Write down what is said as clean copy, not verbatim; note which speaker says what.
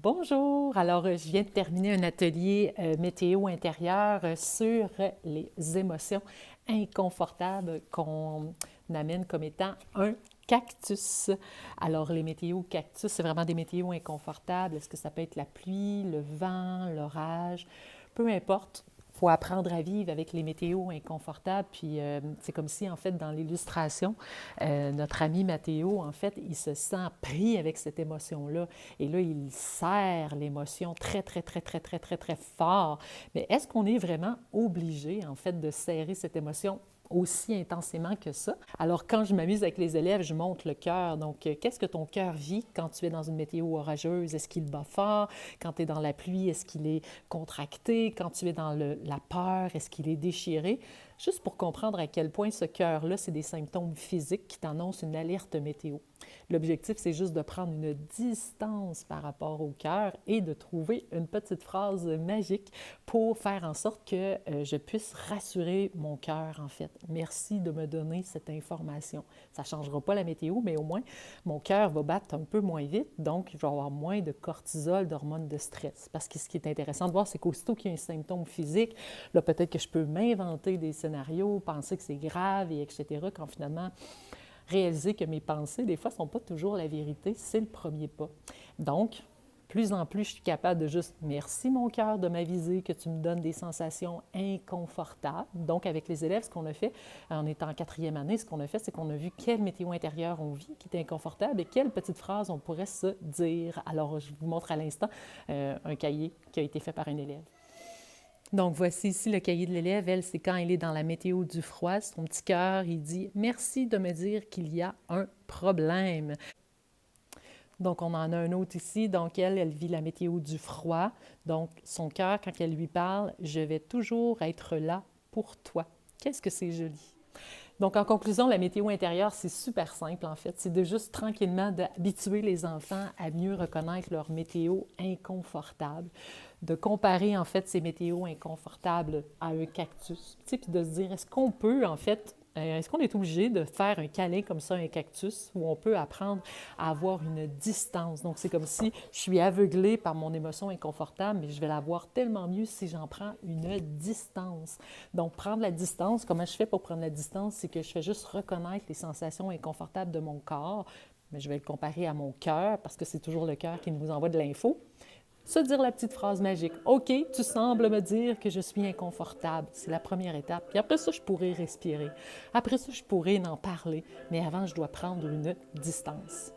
Speaker 1: Bonjour! Alors, je viens de terminer un atelier météo intérieur sur les émotions inconfortables qu'on amène comme étant un cactus. Alors, les météos cactus, c'est vraiment des météos inconfortables. Est-ce que ça peut être la pluie, le vent, l'orage? Peu importe. Il faut apprendre à vivre avec les météos inconfortables. Puis c'est comme si, en fait, dans l'illustration, notre ami Mathéo, en fait, il se sent pris avec cette émotion-là. Et là, il serre l'émotion très, très, très, très, très, très, très fort. Mais est-ce qu'on est vraiment obligé, en fait, de serrer cette émotion aussi intensément que ça? Alors, quand je m'amuse avec les élèves, je monte le cœur. Donc, qu'est-ce que ton cœur vit quand tu es dans une météo orageuse? Est-ce qu'il bat fort? Quand tu es dans la pluie, est-ce qu'il est contracté? Quand tu es dans la peur, est-ce qu'il est déchiré? Juste pour comprendre à quel point ce cœur-là, c'est des symptômes physiques qui t'annoncent une alerte météo. L'objectif, c'est juste de prendre une distance par rapport au cœur et de trouver une petite phrase magique pour faire en sorte que je puisse rassurer mon cœur, en fait. Merci de me donner cette information. Ça ne changera pas la météo, mais au moins, mon cœur va battre un peu moins vite, donc je vais avoir moins de cortisol, d'hormones de stress. Parce que ce qui est intéressant de voir, c'est qu'aussitôt qu'il y a un symptôme physique, là, peut-être que je peux m'inventer des scénarios, penser que c'est grave, et etc., quand finalement, réaliser que mes pensées, des fois, ne sont pas toujours la vérité, c'est le premier pas. Donc, plus en plus, je suis capable de juste merci mon cœur de m'aviser que tu me donnes des sensations inconfortables. Donc, avec les élèves, ce qu'on a fait, en étant en quatrième année, ce qu'on a fait, c'est qu'on a vu quelle météo intérieure on vit qui était inconfortable et quelle petite phrase on pourrait se dire. Alors, je vous montre à l'instant un cahier qui a été fait par un élève. Donc, voici ici le cahier de l'élève. Elle, c'est quand elle est dans la météo du froid. Son petit cœur, il dit « Merci de me dire qu'il y a un problème ». Donc, on en a un autre ici. Donc, elle vit la météo du froid. Donc, son cœur, quand elle lui parle, « Je vais toujours être là pour toi ». Qu'est-ce que c'est joli! Donc, en conclusion, la météo intérieure, c'est super simple, en fait. C'est de juste tranquillement d'habituer les enfants à mieux reconnaître leur météo inconfortable, de comparer, en fait, ces météos inconfortables à un cactus, tu sais, puis de se dire, est-ce qu'on peut, en fait, est-ce qu'on est obligé de faire un câlin comme ça, un cactus, où on peut apprendre à avoir une distance? Donc, c'est comme si je suis aveuglée par mon émotion inconfortable, mais je vais la voir tellement mieux si j'en prends une distance. Donc, prendre la distance, comment je fais pour prendre la distance? C'est que je fais juste reconnaître les sensations inconfortables de mon corps, mais je vais le comparer à mon cœur, parce que c'est toujours le cœur qui nous envoie de l'info. Se dire la petite phrase magique. « OK, tu sembles me dire que je suis inconfortable. » C'est la première étape. Puis après ça, je pourrais respirer. Après ça, je pourrais en parler. Mais avant, je dois prendre une distance.